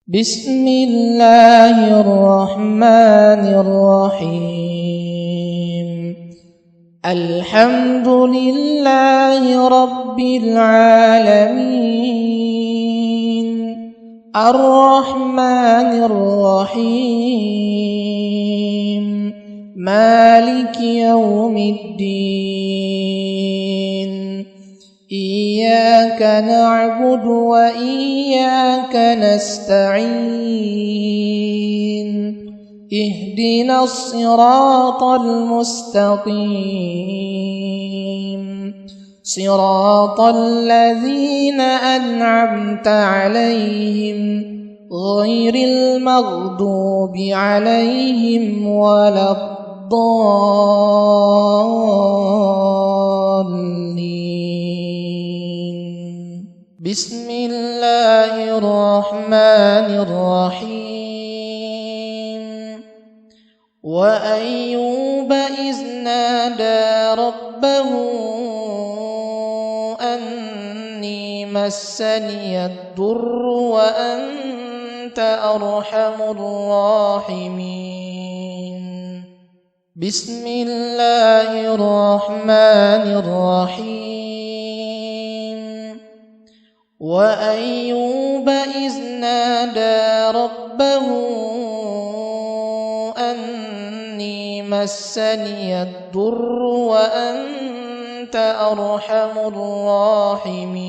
بسم الله الرحمن الرحيم. الحمد لله رب العالمين، الرحمن الرحيم، مالك يوم الدين. إياك نعبد وإياك نستعين. اهدنا الصراط المستقيم، صراط الذين أنعمت عليهم غير المغضوب عليهم ولا الضالين. بسم الله الرحمن الرحيم. وأيوب إذ نادى ربه أني مسني الضر وأنت أرحم الراحمين. بسم الله الرحمن الرحيم. وأيوب إذ نادى ربه أني مسني الضر وأنت أرحم الراحمين.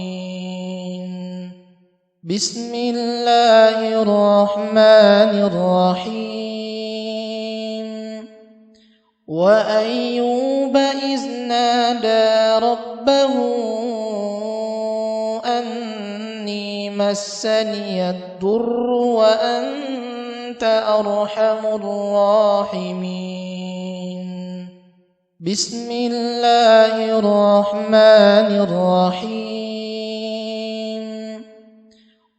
بسم الله الرحمن الرحيم. وأيوب إذ نادى ربه أني مسني الضر وأنت أرحم الراحمين. بسم الله الرحمن الرحيم.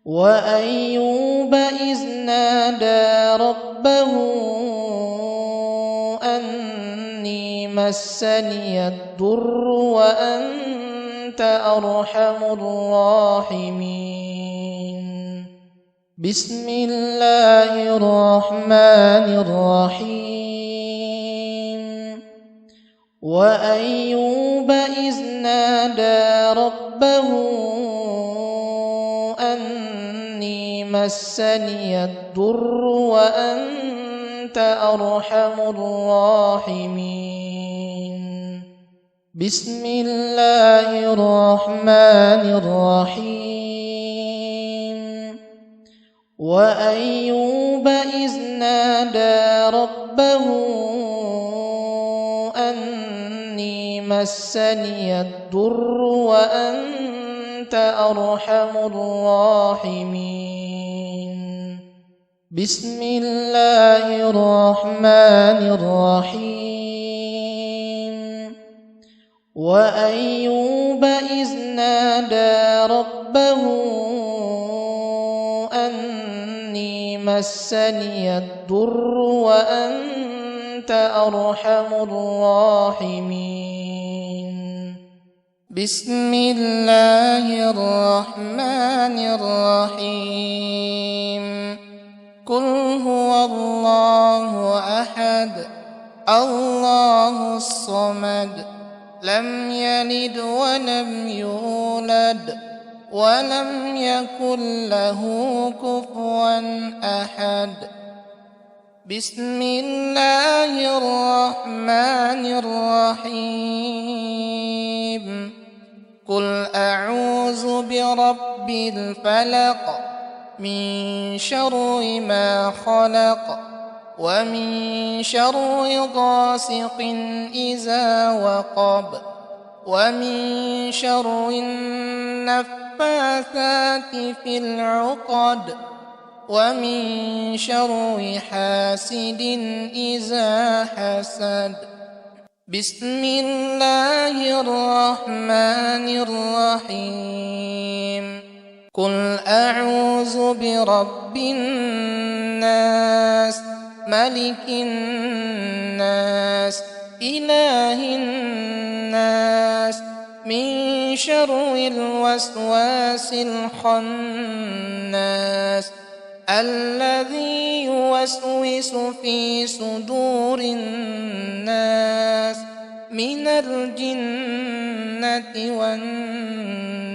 وأيوب إذ نادى ربه أني مسني الضر وأنت أرحم الراحمين. بسم الله الرحمن الرحيم. وأيوب إذ نادى ربه أني مسني الضر وأنت أرحم الراحمين. بسم الله الرحمن الرحيم. وأيوب إذ نادى ربه أني مسني الضر وأنت أرحم الراحمين. بسم الله الرحمن الرحيم. وأيوب إذ نادى ربه أني مسني الضر وأنت أرحم الراحمين. بسم الله الرحمن الرحيم. قل هو الله أحد الله الصمد لم يلد ولم يولد ولم يكن له كفوا أحد. بسم الله الرحمن الرحيم. قل أعوذ برب الفلق من شر ما خلق ومن شر غاسق إذا وقب ومن شر النفاثات في العقد ومن شر حاسد إذا حسد. بسم الله الرحمن الرحيم. قل أعوذ برب الناس ملك الناس إله الناس من شر الوسواس الخناس الذي يوسوس في صدور الناس من الجنة والناس.